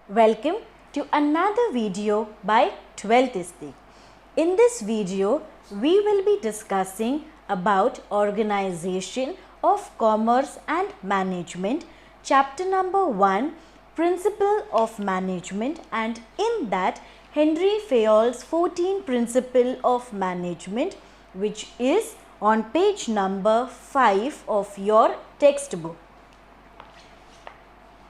Welcome to another video by 12th Istik. In this video, we will be discussing about organization of commerce and management, chapter number 1, principle of management, and in that Henry Fayol's 14 principle of management, which is on page number 5 of your textbook.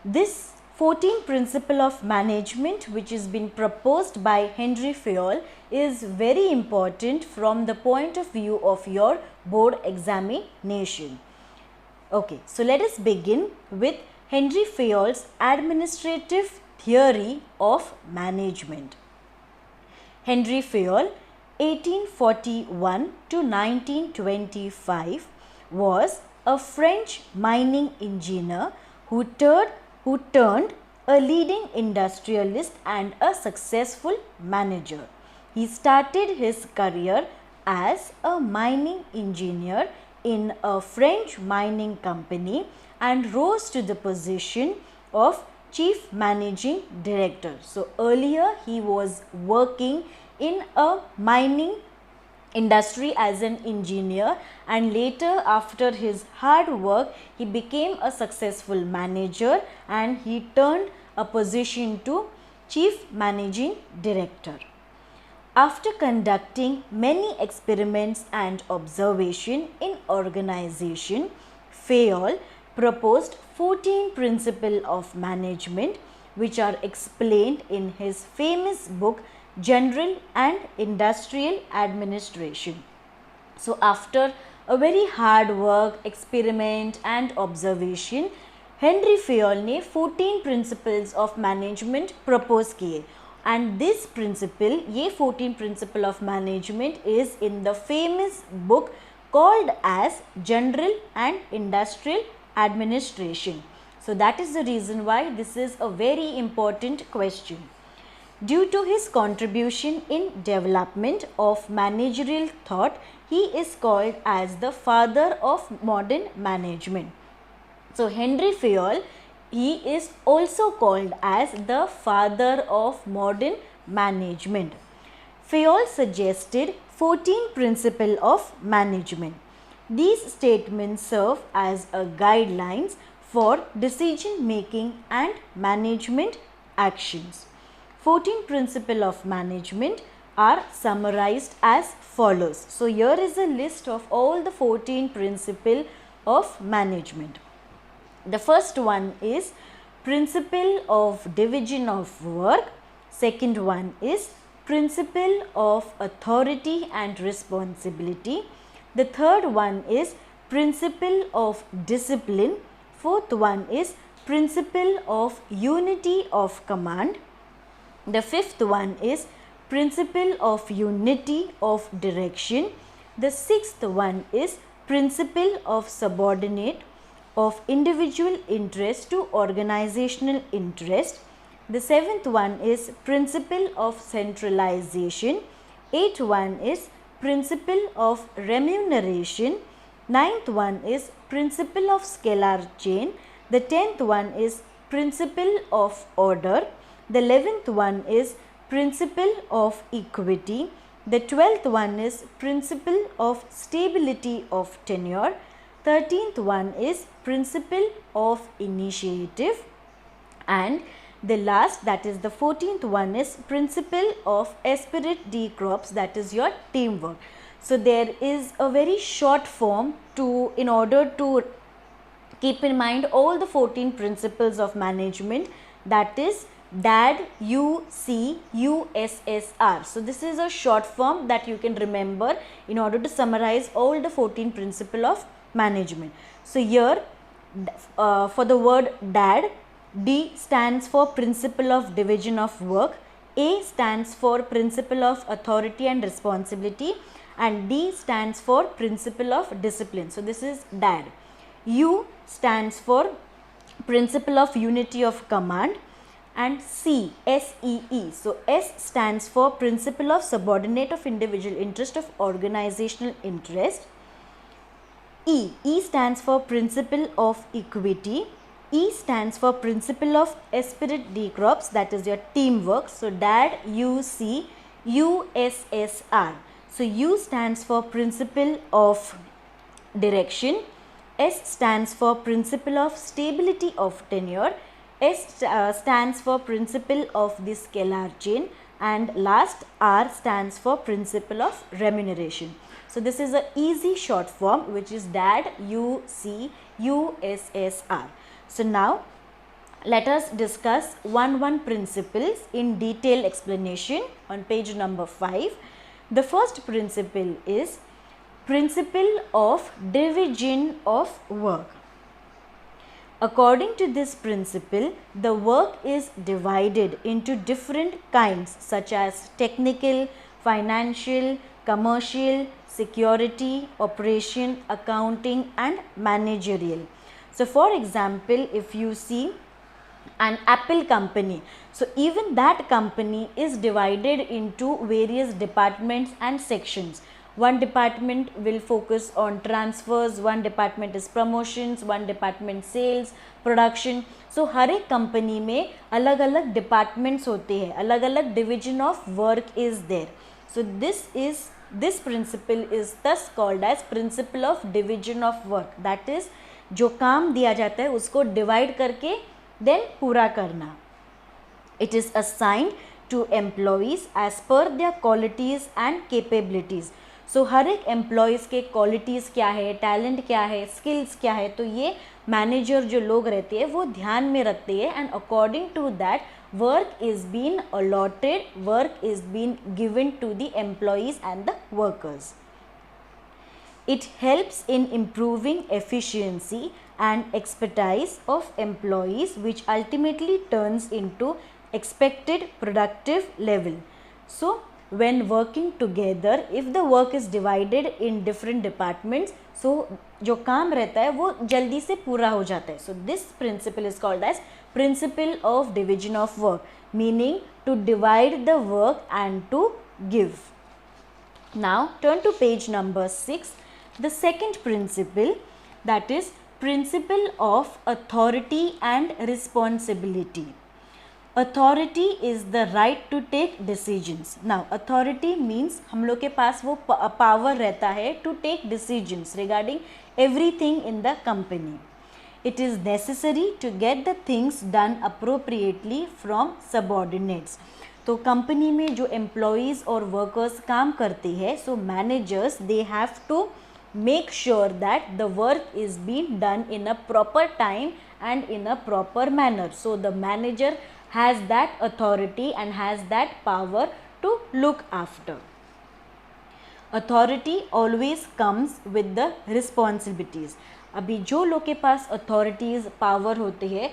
This 14 principle of management which has been proposed by Henry Fayol is very important from the point of view of your board examination. Okay, so let us begin with Henry Fayol's administrative theory of management. Henry Fayol 1841 to 1925 was a French mining engineer who turned a leading industrialist and a successful manager. He started his career as a mining engineer in a French mining company and rose to the position of chief managing director. So earlier he was working in a mining industry as an engineer, and later after his hard work he became a successful manager and he turned a position to chief managing director. After conducting many experiments and observation in organization, Fayol proposed 14 principles of management which are explained in his famous book General and Industrial Administration. So after a very hard work, experiment and observation, Henry Fayol ने 14 principles of management propose किए, and this principle, ये 14 principle of management is in the famous book called as General and Industrial Administration. So that is the reason why this is a very important question. Due to his contribution in development of managerial thought, he is called as the father of modern management. So Henry Fayol, he is also called as the father of modern management. Fayol suggested 14 principles of management. These statements serve as a guidelines for decision making and management actions. 14 principles of management are summarized as follows. So here is a list of all the 14 principles of management. The first one is principle of division of work. Second one is principle of authority and responsibility. The third one is principle of discipline. Fourth one is principle of unity of command. The fifth one is principle of unity of direction. The sixth one is principle of subordinate of individual interest to organizational interest. The seventh one is principle of centralization. Eighth one is principle of remuneration. Ninth one is principle of scalar chain. The 10th one is principle of order. The 11th one is principle of equity. The 12th one is principle of stability of tenure. 13th one is principle of initiative. And the last, that is the 14th one, is principle of esprit de corps, that is your teamwork. So there is a very short form in order to keep in mind all the 14 principles of management, that is DAD, UCUSSR. So this is a short form that you can remember in order to summarize all the 14 principles of management. So here for the word DAD, D stands for principle of division of work, A stands for principle of authority and responsibility, and D stands for principle of discipline. So this is DAD. U stands for principle of unity of command, and C, SEE. So S stands for principle of subordinate of individual interest of organizational interest. E stands for principle of equity. E stands for principle of Esprit de Corps, that is your teamwork. So DAD, UC, USSR. So U stands for principle of direction. S stands for principle of stability of tenure. S stands for principle of the scalar chain, and last R stands for principle of remuneration. So this is a easy short form which is DAD, UC, USSR. So now let us discuss one principles in detailed explanation on page number 5. The first principle is principle of division of work. According to this principle, the work is divided into different kinds such as technical, financial, commercial, security, operation, accounting and managerial. So for example, if you see an Apple company, so even that company is divided into various departments and sections. One department will focus on transfers, one department is promotions, one department sales, production. So हर एक company में अलग अलग departments होते हैं, अलग अलग division of work is there. So this principle is thus called as principle of division of work. That is, जो काम दिया जाता है उसको डिवाइड करके देन पूरा करना. It is assigned to employees as per their qualities and capabilities. So हर एक एम्प्लॉयज़ के क्वालिटीज़ क्या है, टैलेंट क्या है, स्किल्स क्या है, तो ये मैनेजर जो लोग रहते हैं वो ध्यान में रखते हैं, and according to that work is been allotted, work is been given to the employees and the workers. It helps in improving efficiency and expertise of employees, which ultimately turns into expected productive level. So when working together, if the work is divided in different departments, so जो काम रहता है वो जल्दी से पूरा हो जाता है. So this principle is called as principle of division of work, meaning to divide the work and to give. Now turn to page number 6. The second principle, that is principle of authority and responsibility. Authority is the right to take decisions. Now authority means हम लोग के पास वो power रहता है to take decisions regarding everything in the company. It is necessary to get the things done appropriately from subordinates. तो company में जो employees और वर्कर्स काम करते हैं, so managers they have to make sure that the work is being done in a proper time and in a proper manner. So the manager has that authority and has that power to look after. Authority always comes with the responsibilities. अभी जो लोग के पास authorities power होते हैं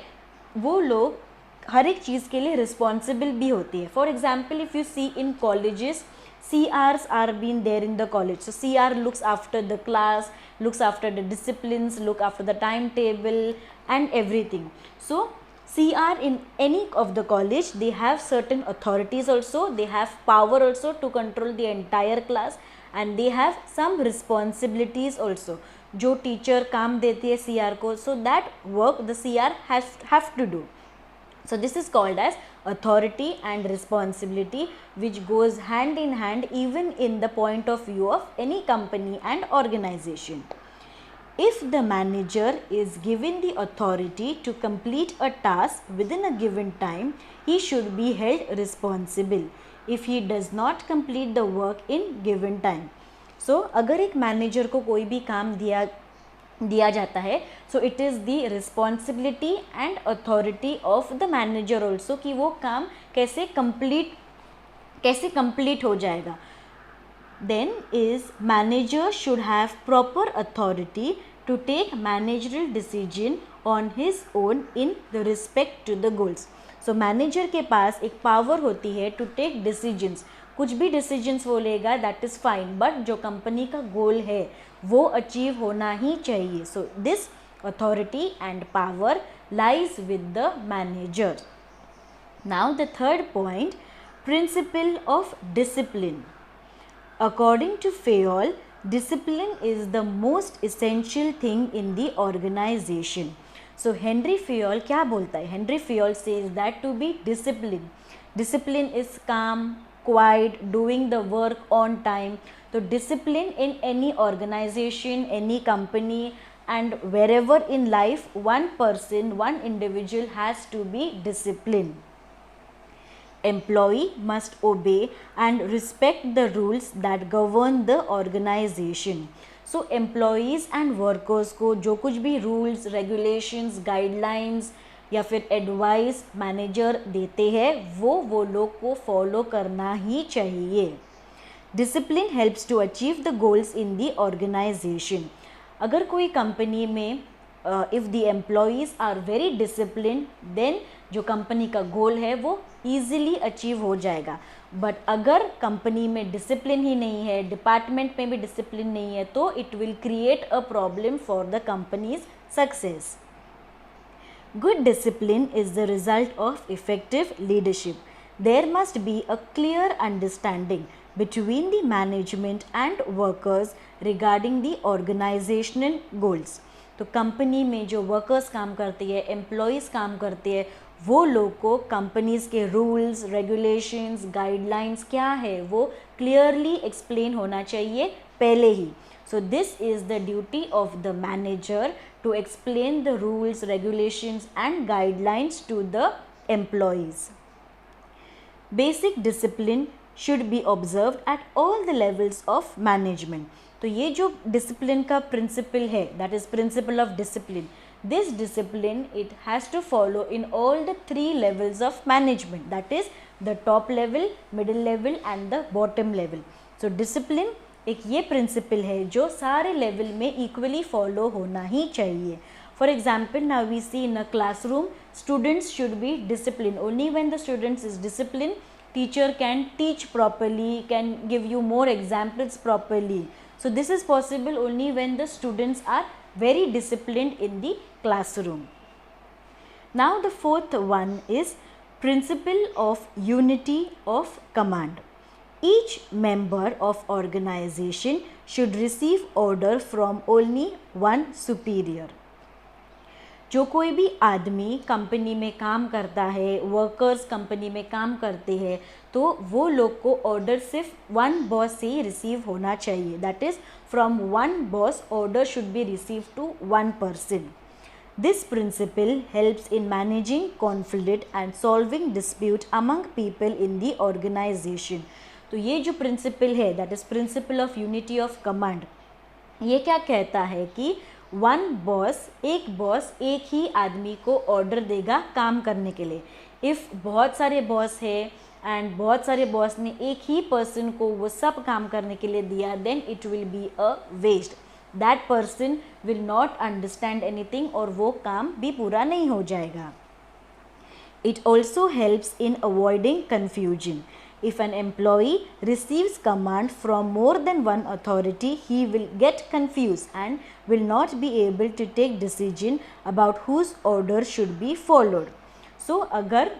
वो लोग हर एक चीज़ के लिए responsible भी होती है. For example, if you see in colleges, CRs are being there in the college. So CR looks after the class, looks after the disciplines, look after the timetable and everything. So CR in any of the college, they have certain authorities also, they have power also to control the entire class, and they have some responsibilities also. जो teacher काम देती है CR को, so that work the CR have to do. So this is called as authority and responsibility, which goes hand in hand even in the point of view of any company and organization. If the manager is given the authority to complete a task within a given time, he should be held responsible if he does not complete the work in given time. So अगर एक manager को कोई भी काम दिया जाता है, so it is the responsibility and authority of the manager also कि वो काम कैसे कंप्लीट हो जाएगा. Then is manager should have proper authority to take managerial decision on his own in the respect to the goals. So manager के पास एक power होती है टू टेक डिसीजंस. कुछ भी डिसीजंस वो लेगा दैट इज़ फाइन, बट जो कंपनी का गोल है वो अचीव होना ही चाहिए. So this authority and power lies with the manager. Now the third point, principle of discipline. According to Fayol, discipline is the most essential thing in the organization. So Henri Fayol क्या बोलता है? Henri Fayol says that to be discipline is calm, quiet, doing the work on time. तो discipline in any organization, any company and wherever in life, one person, one individual has to be disciplined. Employee must obey and respect the rules that govern the organization. So employees and workers को जो कुछ भी rules, regulations, guidelines या फिर advice manager देते हैं वो लोग को फॉलो करना ही चाहिए. Discipline helps to achieve the goals in the organization. अगर कोई कंपनी में if the employees are very discipline, then जो कंपनी का गोल है वो ईजिली अचीव हो जाएगा. बट अगर कंपनी में डिसिप्लिन ही नहीं है, डिपार्टमेंट में भी डिसिप्लिन नहीं है, तो it will create a problem for the companies success. Good discipline is the result of effective leadership. There must be a clear understanding between the management and workers regarding the organizational goals. तो company में जो workers काम करती है, employees काम करते हैं, वो लोग को कंपनीज़ के रूल्स, रेगुलेशंस, गाइडलाइंस क्या है वो क्लियरली एक्सप्लेन होना चाहिए पहले ही. So this is the duty of the manager to explain the rules, regulations and guidelines to the employees. Basic discipline should be observed at all the levels of management. तो ये जो discipline का principle है, that is principle of discipline. This discipline it has to follow in all the 3 levels of management, that is the top level, middle level and the bottom level. So discipline एक ये principal है जो सारे level में equally follow होना ही चाहिए. For example, now we see in a classroom, students should be discipline. Only when the students is discipline, teacher can teach properly, can give you more examples properly. So this is possible only when the students are very disciplined in the classroom. Now the fourth one is principle of unity of command. Each member of organization should receive order from only one superior. जो कोई भी आदमी company में काम करता है, workers company में काम करते हैं, तो वो लोग को ऑर्डर सिर्फ वन बॉस से ही रिसीव होना चाहिए. That is from one boss order should be receive to one person. This principle helps in managing conflict and solving dispute among people in the organization. तो ये जो प्रिंसिपल है, that is principle of unity of command, ये क्या कहता है कि one boss, एक बॉस एक ही आदमी को ऑर्डर देगा काम करने के लिए. इफ़ बहुत सारे बॉस है एंड बहुत सारे बॉस ने एक ही पर्सन को वो सब काम करने के लिए दिया, then it will be a waste. That person will not understand anything और वो काम भी पूरा नहीं हो जाएगा. It also helps in avoiding confusion. If an employee receives command from more than one authority, he will get confused and will not be able to take decision about whose order should be followed. So, अगर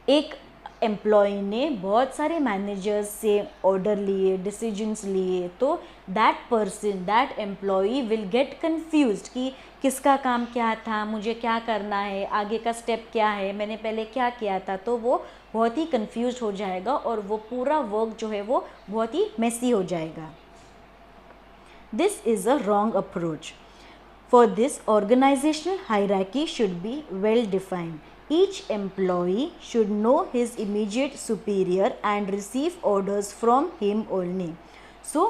एक employ ने बहुत सारे managers से order लिए, decisions लिए, तो that person, that employee will get confused कि किसका काम क्या था, मुझे क्या करना है, आगे का स्टेप क्या है, मैंने पहले क्या किया था. तो वो बहुत ही कन्फ्यूज हो जाएगा और वो पूरा वर्क जो है वो बहुत ही मेसी हो जाएगा. This is a wrong approach. For this organizational hierarchy should be well defined. Each employee should know his immediate superior and receive orders from him only. So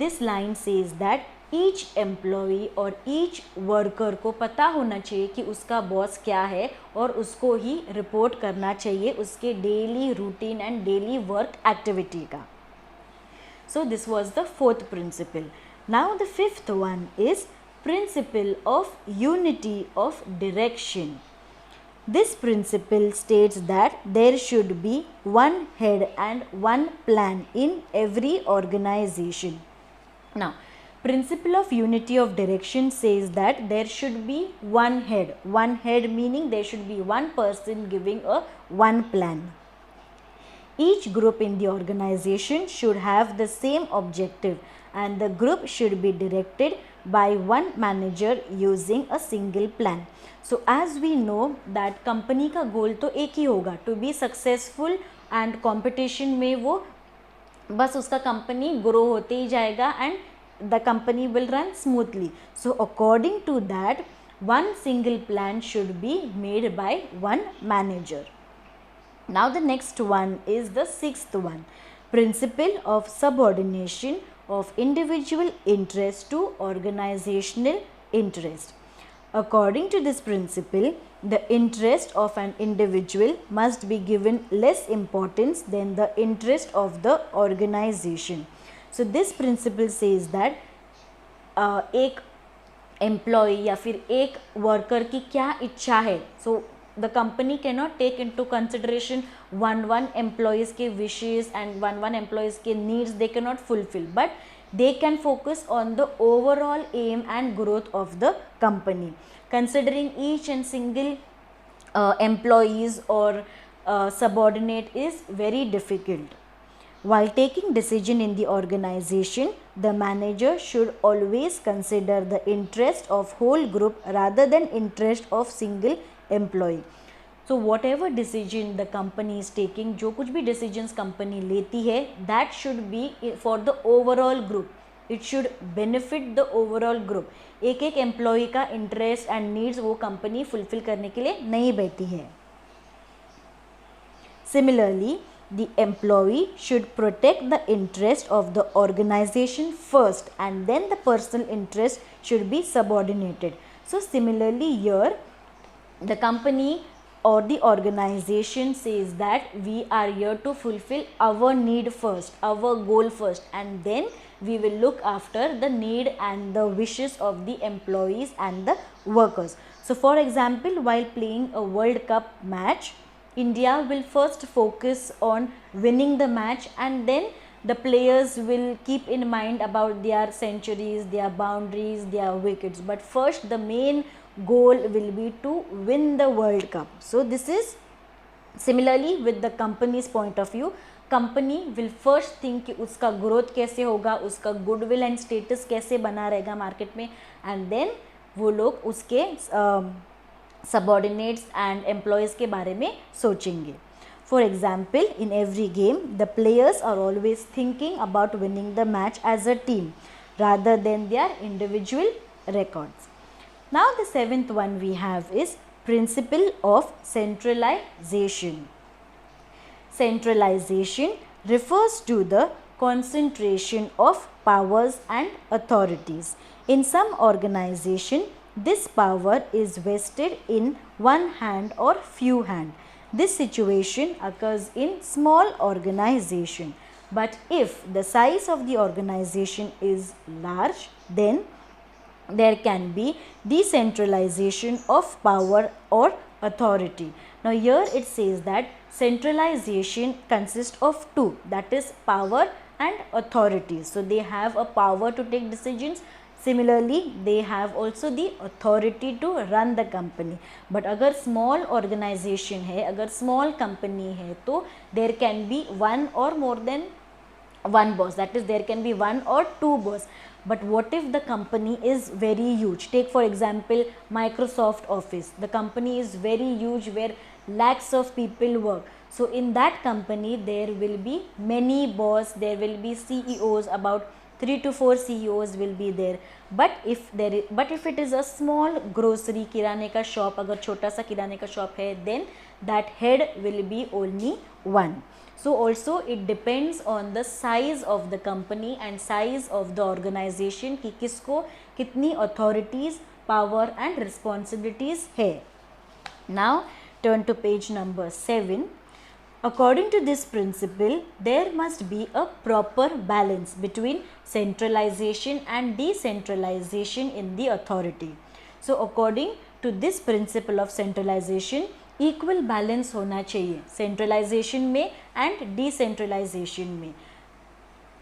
this line says that each employee और each worker को पता होना चाहिए कि उसका boss क्या है और उसको ही रिपोर्ट करना चाहिए उसके daily routine and daily work activity का. So this was the fourth principle. Now the fifth one is principle of unity of direction. This principle states that there should be one head and one plan in every organization. Now, principle of unity of direction says that there should be one head. One head meaning there should be one person giving a one plan. Each group in the organization should have the same objective and the group should be directed by one manager using a single plan. So as we know that company का गोल तो एक ही होगा, to be successful, and competition में वो बस उसका company grow होते ही जाएगा and the company will run smoothly. So according to that, one single plan should be made by one manager. Now the next one is the sixth one, principle of subordination of individual interest to organizational interest. According to this principle, the interest of an individual must be given less importance than the interest of the organization. So this principle says that एक employee या फिर एक worker की क्या इच्छा है. So the company can not take into consideration one employees के wishes and one employees के needs they can not fulfil, but they can focus on the overall aim and growth of the company. Considering each and single employees or subordinate is very difficult. While taking decision in the organization, the manager should always consider the interest of whole group rather than interest of single employee. So whatever decision the company is taking, जो कुछ भी decisions company लेती है, that should be for the overall group. It should benefit the overall group. एक एक employee का interest and needs वो company fulfill करने के लिए नहीं बैठी है. Similarly, the employee should protect the interest of the organization first and then the personal interest should be subordinated. So similarly here, the company or the organization says that we are here to fulfill our need first, our goal first, and then we will look after the need and the wishes of the employees and the workers. So for example, while playing a World Cup match, India will first focus on winning the match and then the players will keep in mind about their centuries, their boundaries, their wickets. But first the main goal will be to win the World Cup. So this is similarly with the company's point of view. Company will first think कि उसका growth कैसे होगा, उसका goodwill and status कैसे बना रहेगा market में, and then वो लोग उसके subordinates and employees के बारे में सोचेंगे. For example, in every game, the players are always thinking about winning the match as a team rather than their individual records. Now the seventh one we have is principle of centralization. Centralization refers to the concentration of powers and authorities. In some organization, this power is vested in one hand or few hands. This situation occurs in small organization, but if the size of the organization is large, then there can be decentralization of power or authority. Now here it says that centralization consists of two, that is power and authority. So they have a power to take decisions. Similarly, they have also the authority to run the company. But अगर small organization है, अगर small company है, तो there can be one or more than one boss. That is, there can be one or two boss. But what if the company is very huge? Take for example Microsoft Office. The company is very huge where lakhs of people work. So in that company there will be many boss, there will be CEOs, about 3 to 4 CEOs will be there. But if it is a small grocery किराने का shop, अगर छोटा सा किराने का shop है, then that head will be only one. So also it depends on the size of the company and size of the organization कि किसको कितनी authorities, power and responsibilities है. Now turn to page number 7. According to this principle, there must be a proper balance between centralization and decentralization in the authority. So according to this principle of centralization, equal balance होना चाहिए centralization में and decentralization में.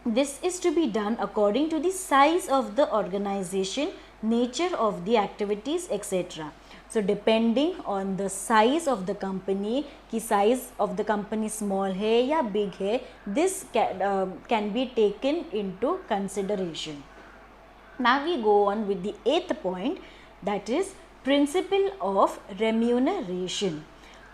This is to be done according to the size of the organization, nature of the activities, etc. So depending on the size of the company, कि size of the company small है या big है, this can be taken into consideration. Now we go on with the 8th point, that is principle of remuneration.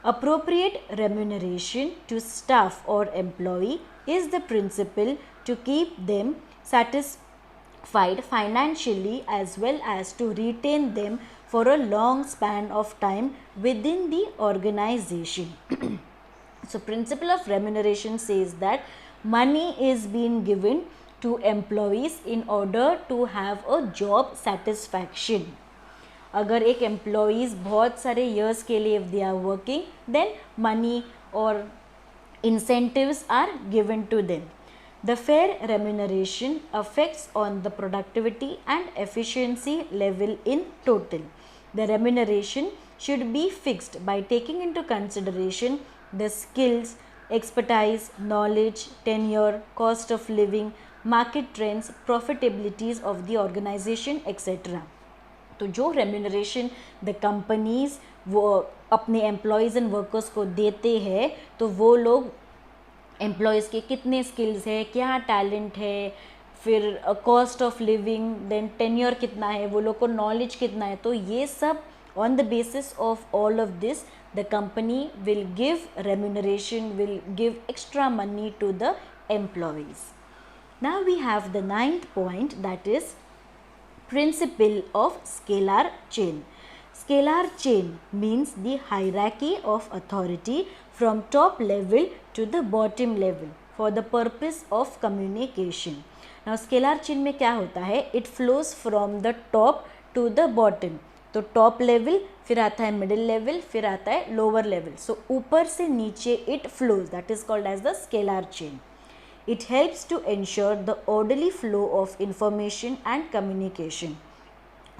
Appropriate remuneration to staff or employee is the principle to keep them satisfied financially as well as to retain them for a long span of time within the organization. So principle of remuneration says that money is being given to employees in order to have a job satisfaction. अगर एक employees बहुत सारे years के लिए they are working, then money और incentives are given to them. The fair remuneration affects on the productivity and efficiency level in total. The remuneration should be fixed by taking into consideration the skills, expertise, knowledge, tenure, cost of living, market trends, profitabilities of the organization, etc. तो जो remuneration the companies वो अपने employees and workers को देते हैं, तो वो लोग एम्प्लॉयज़ के कितने स्किल्स है, क्या टैलेंट है, फिर cost of living, then tenure कितना है, वो लोग को नॉलेज कितना है, तो ये सब on the basis of all of this the company will give remuneration, will give extra money to the employees. Now we have the 9th point, that is principle of scalar chain. Scalar chain means the hierarchy of authority from top level to the bottom level for the purpose of communication. Now scalar chain में क्या होता है, it flows from the top to the bottom. तो top level, फिर आता है middle level, फिर आता है lower level. So ऊपर से नीचे it flows, that is called as the scalar chain. It helps to ensure the orderly flow of information and communication.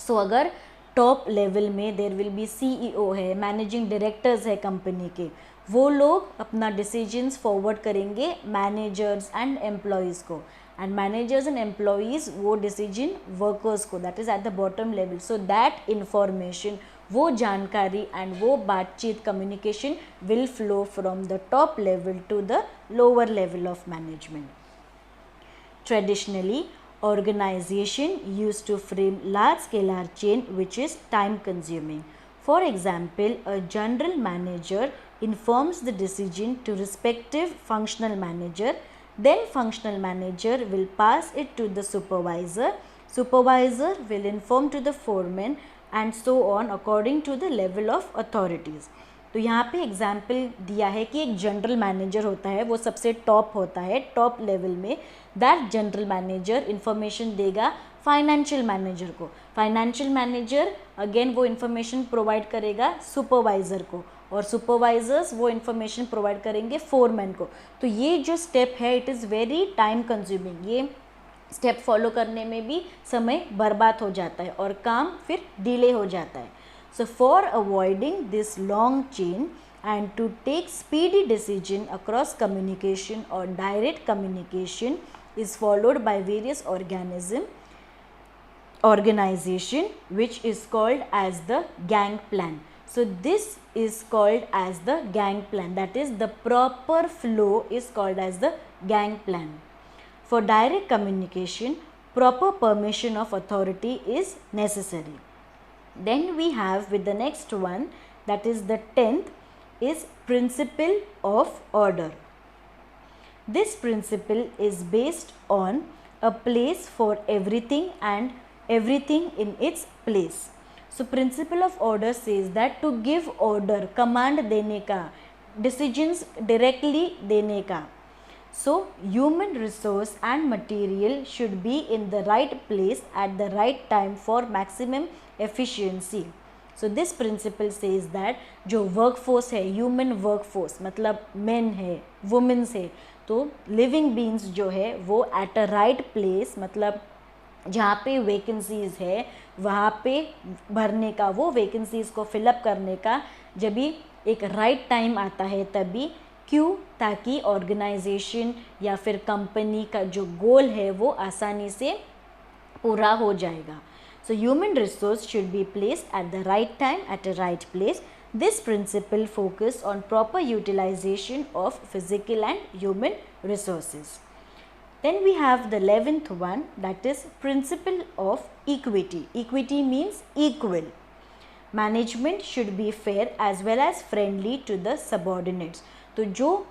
So अगर टॉप लेवल में देर विल बी CEO है, managing directors है company के, वो लोग अपना डिसीजंस फॉरवर्ड करेंगे managers and employees को, एंड मैनेजर्स एंड एम्प्लॉयज़ वो डिसीजन वर्कर्स को, that is at the bottom level. So that information, वो जानकारी एंड वो बातचीत communication will flow from the top level to the lower level of management. Traditionally, organization used to frame large scalar chain which is time consuming. For example, a general manager informs the decision to respective functional manager, then functional manager will pass it to the supervisor, supervisor will inform to the foreman and so on according to the level of authorities. तो यहाँ पे example दिया है कि एक general manager होता है, वो सबसे टॉप होता है, टॉप लेवल में. दैट जनरल मैनेजर इन्फॉर्मेशन देगा फाइनेंशियल मैनेजर को, फाइनेंशियल मैनेजर अगेन वो इन्फॉर्मेशन प्रोवाइड करेगा सुपरवाइज़र को, और सुपरवाइजर्स वो इन्फॉर्मेशन प्रोवाइड करेंगे फोरमैन को. तो ये जो स्टेप है it is very time consuming. ये स्टेप फॉलो करने में भी समय बर्बाद हो जाता है और काम फिर डिले हो जाता है. So for avoiding this long chain and to take speedy decision across communication or direct communication is followed by various organization which is called as the gang plan. So this is called as the gang plan, that is the proper flow is called as the gang plan. For direct communication, proper permission of authority is necessary. Then we have with the next one, that is the 10th, is principle of order. This principle is based on a place for everything and everything in its place. So principle of order says that to give order, command देने का, decisions directly देने का. So human resource and material should be in the right place at the right time for maximum efficiency. So this principle says that जो workforce है, human workforce मतलब men है, women है, तो living beings जो है वो at a right place मतलब जहाँ पे वैकेंसीज़ है वहाँ पे भरने का, वो वैकेंसीज़ को फिलअप करने का जब भी एक राइट टाइम आता है तभी. क्यों? ताकि ऑर्गेनाइजेशन या फिर कंपनी का जो गोल है वो आसानी से पूरा हो जाएगा. So human resource should be placed at the right time at a right place. This principle focuses on proper utilization of physical and human resources. Then we have the 11th one, that is principle of equity. Equity means equal. Management should be fair as well as friendly to the subordinates. तो जो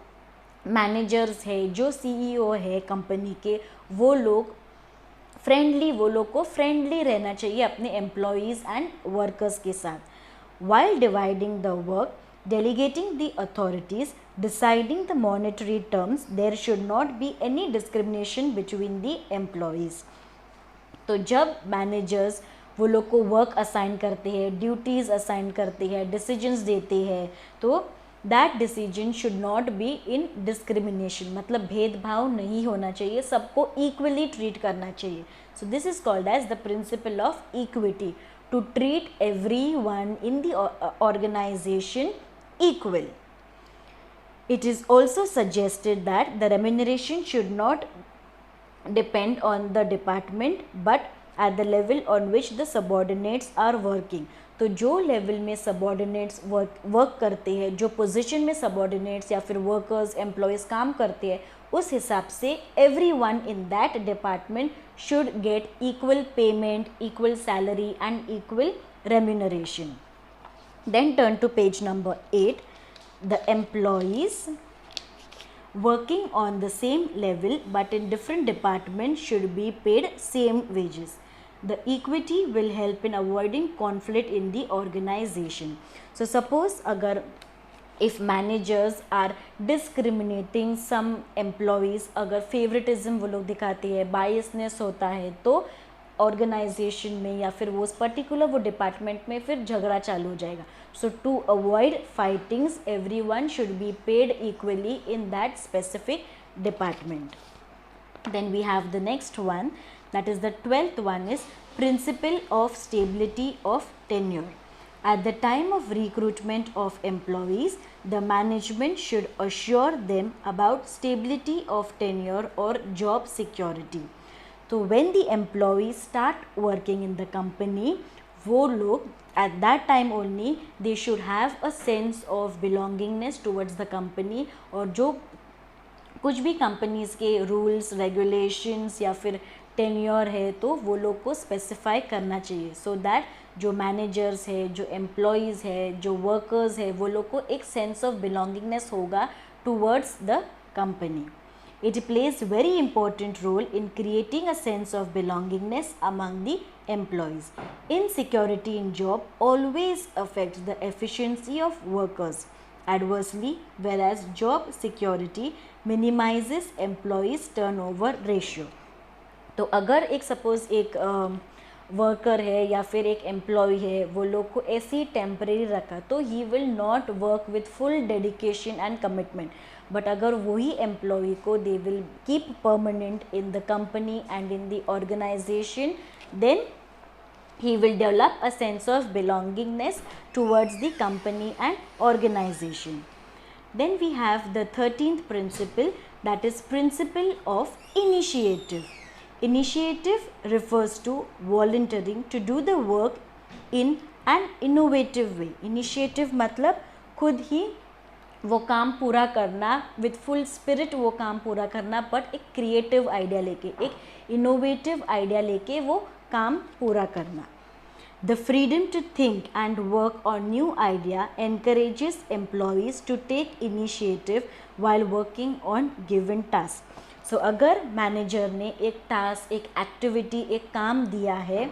managers है, जो CEO है company के, वो लोग friendly, वो लोग को फ्रेंडली रहना चाहिए अपने एम्प्लॉयज़ एंड वर्कर्स के साथ. While dividing the work, delegating the authorities, deciding the monetary terms, there should not be any discrimination between the employees. तो जब मैनेजर्स वो लोग को वर्क असाइन करते हैं, ड्यूटीज़ असाइन करते हैं, डिसीजंस देते हैं, तो that decision should not be in discrimination, मतलब भेदभाव नहीं होना चाहिए, सबको इक्वली ट्रीट करना चाहिए. So this is called as the principle of equity, to treat everyone in the organization equal. It is also suggested that the remuneration should not depend on the department but at the level on which the subordinates are working. तो जो level में subordinates work करते हैं, जो position में subordinates या फिर workers employees काम करते हैं, उस हिसाब से everyone in that department should get equal payment, equal salary and equal remuneration. Then turn to page number 8. The employees working on the same level but in different departments should be paid same wages. The equity will help in avoiding conflict in the organization. So suppose अगर if managers are discriminating some employees, अगर favoritism वो लोग दिखाते हैं, biasness होता है, तो organisation में या फिर वो उस पर्टिकुलर वो डिपार्टमेंट में फिर झगड़ा चालू हो जाएगा. So to avoid fightings, everyone should be paid equally in that specific department. Then we have the next one, that is the 12th one, is principle of stability of tenure. At the time of recruitment of employees, the management should assure them about stability of tenure or job security. So when the employees start working in the company, वो लोग at that time only they should have a sense of belongingness towards the company, और जो कुछ भी companies के rules regulations या फिर tenure है तो वो लोग को स्पेसिफाई करना चाहिए, सो दैट जो मैनेजर्स है, जो एम्प्लॉयज़ है, जो वर्कर्स है, वो लोग को एक सेंस ऑफ बिलोंगिंगनेस होगा towards the company. It plays very important role in creating a sense of belongingness among the employees. Insecurity in job always affects the efficiency of workers adversely, whereas job security minimizes employees turnover ratio. तो अगर एक suppose एक worker है या फिर एक employ है, वो लोग को ऐसे ही टेम्परेरी रखा तो he will not work with full dedication and commitment. But अगर वही एम्प्लॉय को they will keep permanent in the company and in the organization, then he will develop a sense of belongingness towards the company and organization. Then we have the 13th principle, that is principle of initiative. Initiative refers to volunteering to do the work in an innovative way. Initiative मतलब खुद ही वो काम पूरा करना, with full spirit वो काम पूरा करना, बट एक क्रिएटिव आइडिया लेके, एक इनोवेटिव आइडिया लेके वो काम पूरा करना. The freedom to think and work on new idea encourages employees to take initiative while working on given task. So अगर मैनेजर ने एक टास्क, एक एक्टिविटी, एक काम दिया है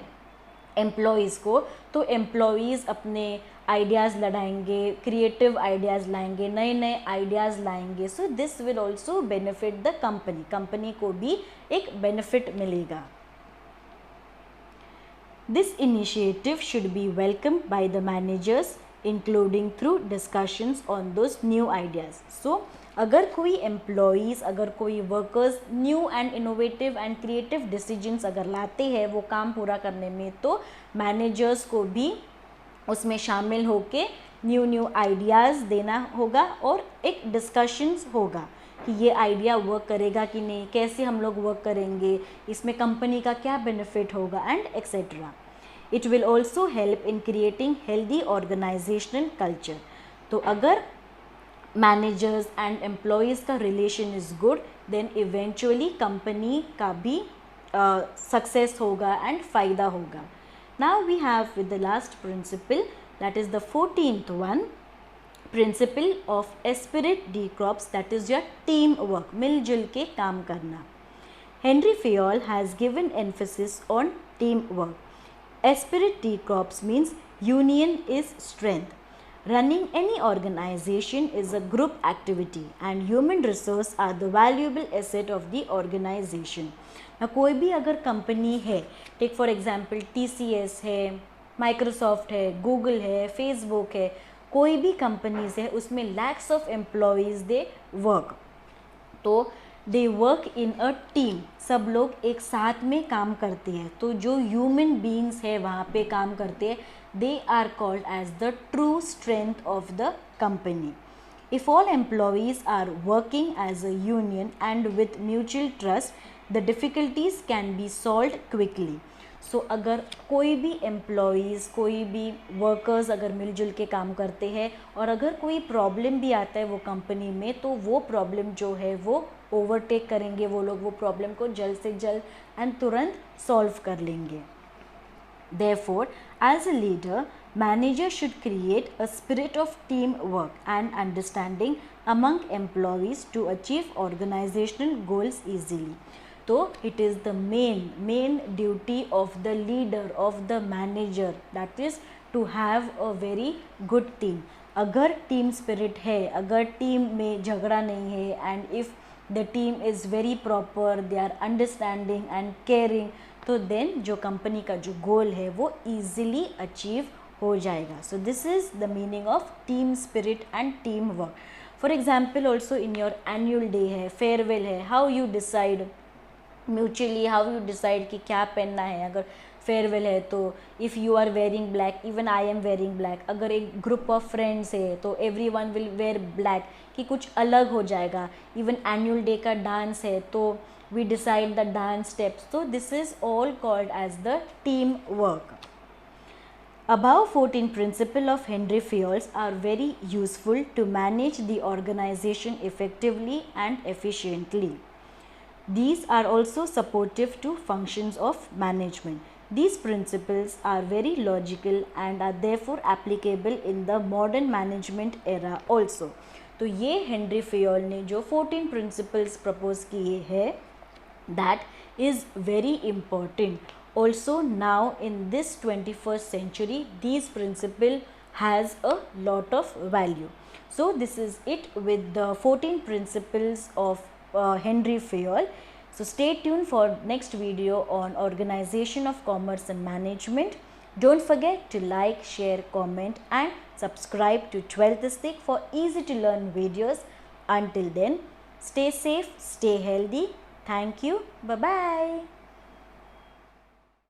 एम्प्लॉयज़ को, तो एम्प्लॉयज़ अपने आइडियाज़ लड़ाएंगे, क्रिएटिव आइडियाज़ लाएंगे, नए नए आइडियाज़ लाएंगे. So this will also benefit the company, company को भी एक बेनिफिट मिलेगा. This initiative should be welcomed by the managers, including through discussions on those new ideas. So अगर कोई एम्प्लॉयज़, अगर कोई workers new and innovative and creative decisions अगर लाते हैं वो काम पूरा करने में, तो मैनेजर्स को भी उसमें शामिल होके न्यू आइडियाज़ देना होगा और एक डिस्कशंस होगा कि ये आइडिया वर्क करेगा कि नहीं, कैसे हम लोग वर्क करेंगे, इसमें कंपनी का क्या बेनिफिट होगा and etcetera. It will also help in creating healthy organisational culture. तो अगर मैनेजर्स एंड एम्प्लॉयज़ का relation is good, then eventually company का भी सक्सेस होगा एंड फ़ायदा होगा. Now we have with the last principle, that is the 14th one, principle of esprit de corps, that is your team work, मिलजुल के काम करना. Henry Fayol has given emphasis on teamwork. Esprit de corps means union is strength. Running any organization is a group activity and human resources are the valuable asset of the organization. ना कोई भी अगर company है, take for example TCS है, Microsoft है, Google है, Facebook है, कोई भी कंपनीज है, उसमें lakhs of employees they work, तो they work in a team, सब लोग एक साथ में काम करते हैं. तो जो ह्यूमन बींग्स है वहाँ पे काम करते हैं, they are called as the true strength of the company. If all employees are working as a union and with mutual trust, the difficulties can be solved quickly. So अगर कोई भी employees, कोई भी वर्कर्स अगर मिलजुल के काम करते हैं और अगर कोई प्रॉब्लम भी आता है वो कंपनी में, तो वो प्रॉब्लम जो है वो ओवरटेक करेंगे वो लोग, वो प्रॉब्लम को जल्द से जल्द एंड तुरंत सॉल्व कर लेंगे. Therefore, as a leader, manager should create a spirit of teamwork and understanding among employees to achieve organizational goals easily. So it is the main duty of the leader, of the manager, that is to have a very good team. अगर team spirit है, अगर team में झगड़ा नहीं है and if the team is very proper, they are understanding and caring, तो then जो company का जो गोल है वो ईजिली अचीव हो जाएगा. So this is the meaning of team spirit and team work. For example also in your annual day है, farewell है, how you decide mutually, how you decide कि क्या पहनना है. अगर फेयरवेल है तो if you are wearing black, even I am wearing black. अगर एक ग्रुप ऑफ फ्रेंड्स है तो every one will wear black, कि कुछ अलग हो जाएगा. इवन एनुअल डे का डांस है तो we decide the dance steps. तो this is all called as the team work. Above 14 principles of Henry Fayol are very useful to manage the organization effectively and efficiently. These are also supportive to functions of management. These principles are very logical and are therefore applicable in the modern management era also. तो ये Henry Fayol ने जो 14 principles propose किए हैं, that is very important. Also now in this 21st century, these principle has a lot of value. So this is it with the 14 principles of Henry Fayol. So stay tuned for next video on organization of commerce and management. Don't forget to like, share, comment and subscribe to 12thistic for easy to learn videos. Until then, stay safe, stay healthy. Thank you. Bye bye.